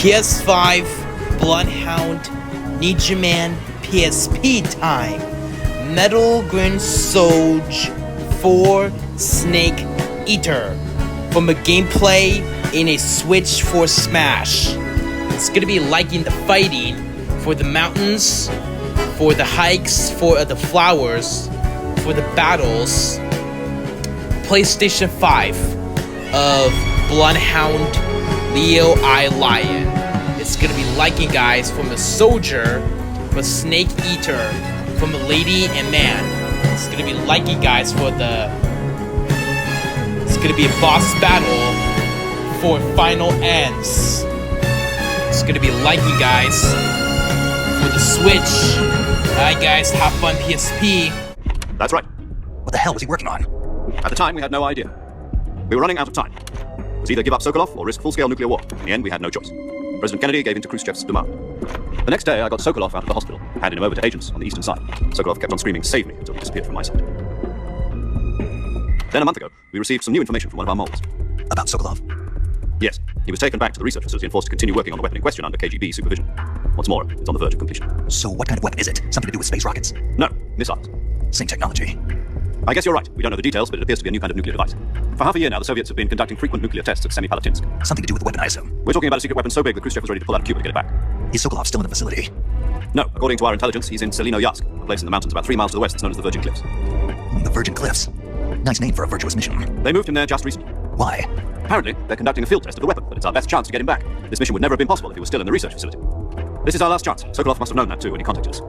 PS5, Bloodhound, Ninja Man, PSP time. Metal Green Soldier 4 Snake Eater. From a gameplay in a Switch for Smash. It's gonna be liking the fighting for the mountains, for the hikes, for the flowers, for the battles. PlayStation 5 of Bloodhound Leo I Lion. It's gonna be liking guys from a soldier, from a snake eater, from a lady and man. It's gonna be liking guys for the. It's gonna be a boss battle for final ends. It's gonna be liking guys for the Switch. Alright guys, have fun PSP. That's right. What the hell was he working on? At the time, we had no idea. We were running out of time. It was either give up Sokolov or risk full-scale nuclear war. In the end, we had no choice. President Kennedy gave in to Khrushchev's demand. The next day, I got Sokolov out of the hospital, handed him over to agents on the eastern side. Sokolov kept on screaming, "Save me," until he disappeared from my sight. Then a month ago, we received some new information from one of our moles. About Sokolov? Yes, he was taken back to the research facility and forced to continue working on the weapon in question under KGB supervision. What's more, it's on the verge of completion. So what kind of weapon is it? Something to do with space rockets? No, missiles. Same technology. I guess you're right. We don't know the details, but it appears to be a new kind of nuclear device. For half a year now, the Soviets have been conducting frequent nuclear tests at Semipalatinsk. Something to do with the weapon, I assume. We're talking about a secret weapon so big that Khrushchev was ready to pull out of Cuba to get it back. Is Sokolov still in the facility? No, according to our intelligence, he's in Selino Yarsk, a place in the mountains about 3 miles to the west that's known as the Virgin Cliffs. The Virgin Cliffs. Nice name for a virtuous mission. They moved him there just recently. Why? Apparently, they're conducting a field test of the weapon, but it's our best chance to get him back. This mission would never have been possible if he was still in the research facility. This is our last chance. Sokolov must have known that too when he contacted us.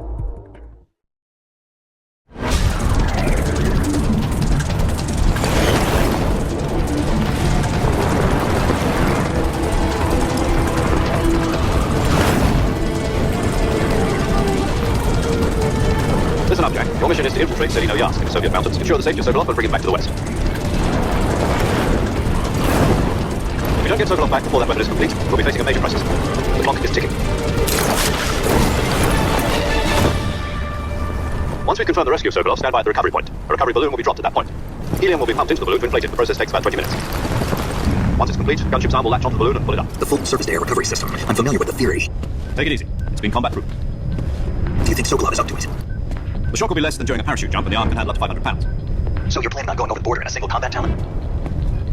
Listen up, Jack. Your mission is to infiltrate Selino Yarsk in the Soviet mountains, ensure the safety of Sokolov, and bring him back to the west. If we don't get Sokolov back before that weapon is complete, we'll be facing a major crisis. The clock is ticking. Once we confirm the rescue of Sokolov, stand by at the recovery point. A recovery balloon will be dropped at that point. Helium will be pumped into the balloon to inflate it. The process takes about 20 minutes. Once it's complete, gunship's arm will latch onto the balloon and pull it up. The full surface-to-air recovery system. I'm familiar with the theory. Take it easy. It's been combat-proof. Do you think Sokolov is up to it? The shock will be less than during a parachute jump, and the arm can handle up to 500 pounds. So you're planning on going over the border in a single combat talent?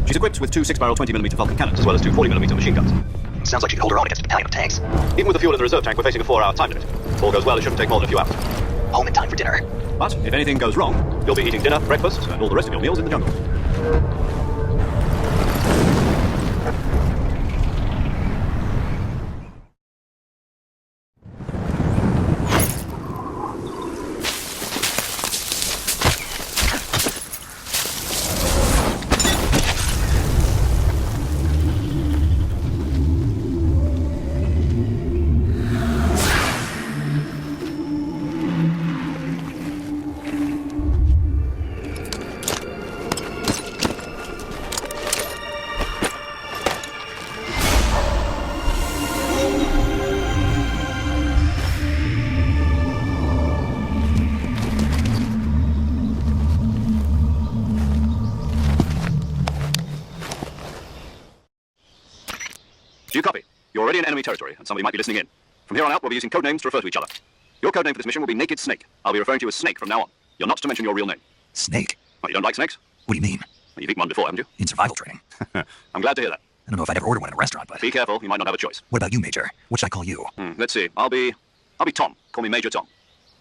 She's equipped with 2 6-barrel 20mm Vulcan cannons, as well as 2 40mm machine guns. Sounds like she could hold her own against a battalion of tanks. Even with the fuel in the reserve tank, we're facing a 4-hour time limit. If all goes well, it shouldn't take more than a few hours. Home in time for dinner. But if anything goes wrong, you'll be eating dinner, breakfast, and all the rest of your meals in the jungle. Do you copy? You're already in enemy territory, and somebody might be listening in. From here on out, we'll be using code names to refer to each other. Your code name for this mission will be Naked Snake. I'll be referring to you as Snake from now on. You're not to mention your real name. Snake? What, you don't like snakes? What do you mean? Well, you've eaten one before, haven't you? In survival training. I'm glad to hear that. I don't know if I'd ever order one in a restaurant, but... Be careful, you might not have a choice. What about you, Major? What should I call you? Let's see. I'll be Tom. Call me Major Tom.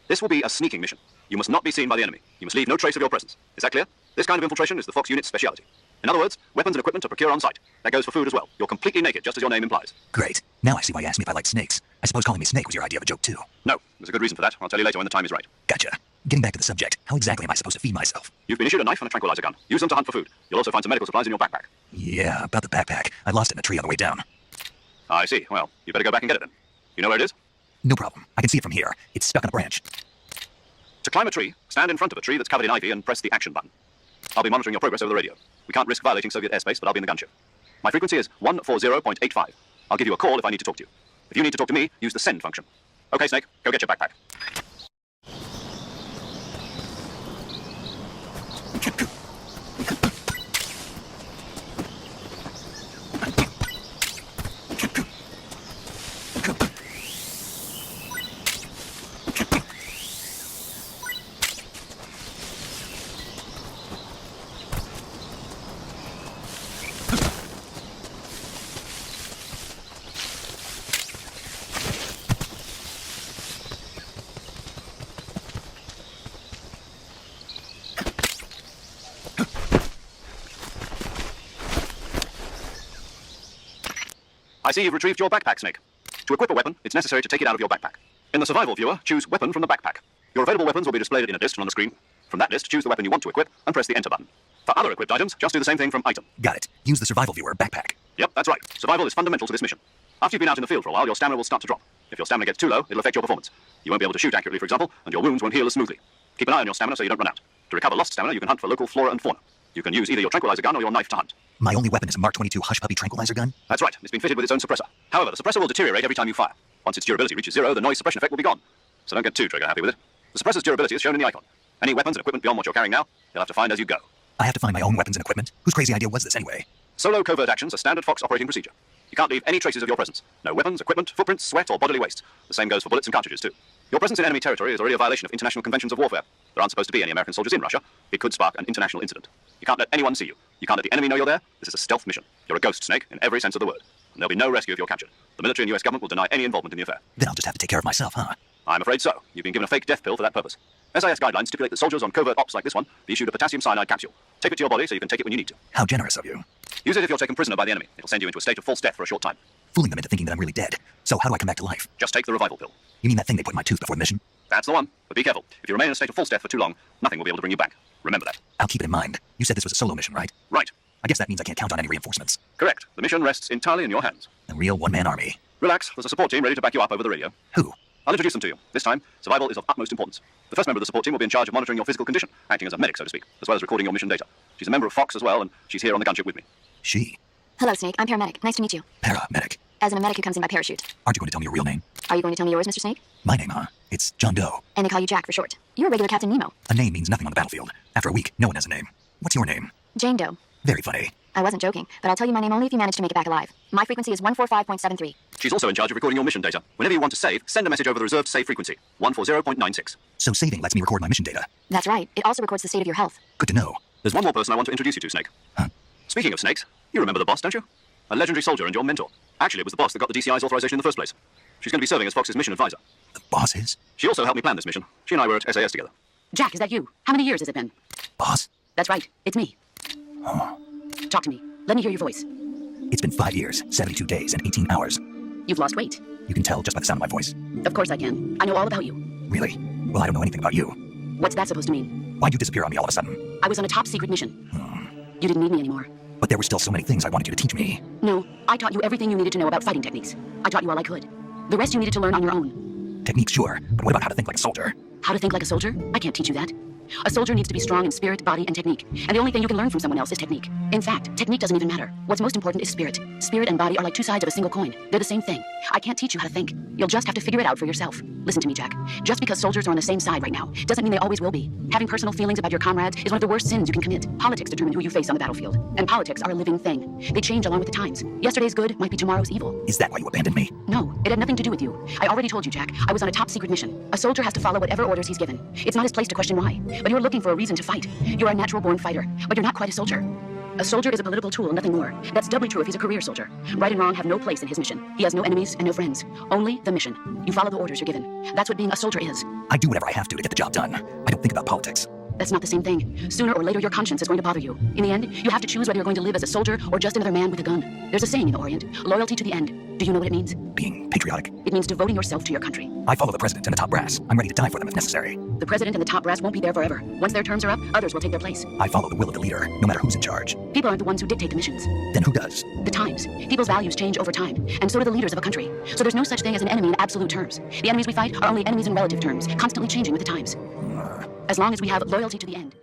This will be a sneaking mission. You must not be seen by the enemy. You must leave no trace of your presence. Is that clear? This kind of infiltration is the Fox unit's speciality. In other words, weapons and equipment are procured on site. That goes for food as well. You're completely naked, just as your name implies. Great. Now I see why you asked me if I liked snakes. I suppose calling me Snake was your idea of a joke, too. No, there's a good reason for that. I'll tell you later when the time is right. Gotcha. Getting back to the subject, how exactly am I supposed to feed myself? You've been issued a knife and a tranquilizer gun. Use them to hunt for food. You'll also find some medical supplies in your backpack. Yeah, about the backpack. I lost it in a tree on the way down. I see. Well, you better go back and get it then. You know where it is? No problem. I can see it from here. It's stuck on a branch. To climb a tree, stand in front of a tree that's covered in ivy and press the action button. I'll be monitoring your progress over the radio. We can't risk violating Soviet airspace, but I'll be in the gunship. My frequency is 140.85. I'll give you a call if I need to talk to you. If you need to talk to me, use the send function. Okay, Snake, go get your backpack. I see you've retrieved your backpack, Snake. To equip a weapon, it's necessary to take it out of your backpack. In the survival viewer, choose Weapon from the backpack. Your available weapons will be displayed in a list on the screen. From that list, choose the weapon you want to equip and press the Enter button. For other equipped items, just do the same thing from Item. Got it. Use the survival viewer backpack. Yep, that's right. Survival is fundamental to this mission. After you've been out in the field for a while, your stamina will start to drop. If your stamina gets too low, it'll affect your performance. You won't be able to shoot accurately, for example, and your wounds won't heal as smoothly. Keep an eye on your stamina so you don't run out. To recover lost stamina, you can hunt for local flora and fauna. You can use either your tranquilizer gun or your knife to hunt. My only weapon is a Mark 22 Hush Puppy tranquilizer gun? That's right. It's been fitted with its own suppressor. However, the suppressor will deteriorate every time you fire. Once its durability reaches 0, the noise suppression effect will be gone. So don't get too trigger happy with it. The suppressor's durability is shown in the icon. Any weapons and equipment beyond what you're carrying now, you'll have to find as you go. I have to find my own weapons and equipment? Whose crazy idea was this anyway? Solo covert actions are standard Fox operating procedure. You can't leave any traces of your presence. No weapons, equipment, footprints, sweat, or bodily waste. The same goes for bullets and cartridges, too. Your presence in enemy territory is already a violation of international conventions of warfare. There aren't supposed to be any American soldiers in Russia. It could spark an international incident. You can't let anyone see you. You can't let the enemy know you're there. This is a stealth mission. You're a ghost, Snake, in every sense of the word. And there'll be no rescue if you're captured. The military and US government will deny any involvement in the affair. Then I'll just have to take care of myself, huh? I'm afraid so. You've been given a fake death pill for that purpose. SIS guidelines stipulate that soldiers on covert ops like this one be issued a potassium cyanide capsule. Tape it to your body so you can take it when you need to. How generous of you. Use it if you're taken prisoner by the enemy. It'll send you into a state of false death for a short time. Fooling them into thinking that I'm really dead. So how do I come back to life? Just take the revival pill. You mean that thing they put in my tooth before the mission? That's the one. But be careful. If you remain in a state of false death for too long, nothing will be able to bring you back. Remember that. I'll keep it in mind. You said this was a solo mission, right? Right. I guess that means I can't count on any reinforcements. Correct. The mission rests entirely in your hands. A real one-man army. Relax. There's a support team ready to back you up over the radio. Who? I'll introduce them to you. This time, survival is of utmost importance. The first member of the support team will be in charge of monitoring your physical condition, acting as a medic, so to speak, as well as recording your mission data. She's a member of Fox as well, and she's here on the gunship with me. She? Hello, Snake. I'm paramedic. Nice to meet you. Paramedic. As in a medic who comes in by parachute. Aren't you going to tell me your real name? Are you going to tell me yours, Mr. Snake? My name, huh? It's John Doe. And they call you Jack for short. You're a regular Captain Nemo. A name means nothing on the battlefield. After a week, no one has a name. What's your name? Jane Doe. Very funny. I wasn't joking, but I'll tell you my name only if you manage to make it back alive. My frequency is 145.73. She's also in charge of recording your mission data. Whenever you want to save, send a message over the reserved save frequency, 140.96. So saving lets me record my mission data. That's right. It also records the state of your health. Good to know. There's one more person I want to introduce you to, Snake. Huh? Speaking of snakes, you remember the boss, don't you? A legendary soldier and your mentor. Actually, it was the boss that got the DCI's authorization in the first place. She's going to be serving as Fox's mission advisor. The boss is? She also helped me plan this mission. She and I were at SAS together. Jack, is that you? How many years has it been? Boss? That's right. It's me. Talk to me. Let me hear your voice. It's been 5 years, 72 days, and 18 hours. You've lost weight. You can tell just by the sound of my voice. Of course I can. I know all about you. Really? Well, I don't know anything about you. What's that supposed to mean? Why'd you disappear on me all of a sudden? I was on a top secret mission. You didn't need me anymore. But there were still so many things I wanted you to teach me. No, I taught you everything you needed to know about fighting techniques. I taught you all I could. The rest you needed to learn on your own. Techniques, sure, but what about how to think like a soldier? How to think like a soldier? I can't teach you that. A soldier needs to be strong in spirit, body, and technique. And the only thing you can learn from someone else is technique. In fact, technique doesn't even matter. What's most important is spirit. Spirit and body are like two sides of a single coin. They're the same thing. I can't teach you how to think. You'll just have to figure it out for yourself. Listen to me, Jack. Just because soldiers are on the same side right now doesn't mean they always will be. Having personal feelings about your comrades is one of the worst sins you can commit. Politics determine who you face on the battlefield. And politics are a living thing. They change along with the times. Yesterday's good might be tomorrow's evil. Is that why you abandoned me? No, it had nothing to do with you. I already told you, Jack. I was on a top secret mission. A soldier has to follow whatever orders he's given. It's not his place to question why. But you're looking for a reason to fight. You're a natural-born fighter, but you're not quite a soldier. A soldier is a political tool, nothing more. That's doubly true if he's a career soldier. Right and wrong have no place in his mission. He has no enemies and no friends. Only the mission. You follow the orders you're given. That's what being a soldier is. I do whatever I have to get the job done. I don't think about politics. That's not the same thing. Sooner or later, your conscience is going to bother you. In the end, you have to choose whether you're going to live as a soldier or just another man with a gun. There's a saying in the Orient, loyalty to the end. Do you know what it means? Being patriotic. It means devoting yourself to your country. I follow the president and the top brass. I'm ready to die for them if necessary. The president and the top brass won't be there forever. Once their terms are up, others will take their place. I follow the will of the leader, no matter who's in charge. People aren't the ones who dictate the missions. Then who does? The times. People's values change over time, and so do the leaders of a country. So there's no such thing as an enemy in absolute terms. The enemies we fight are only enemies in relative terms, constantly changing with the times. As long as we have loyalty to the end.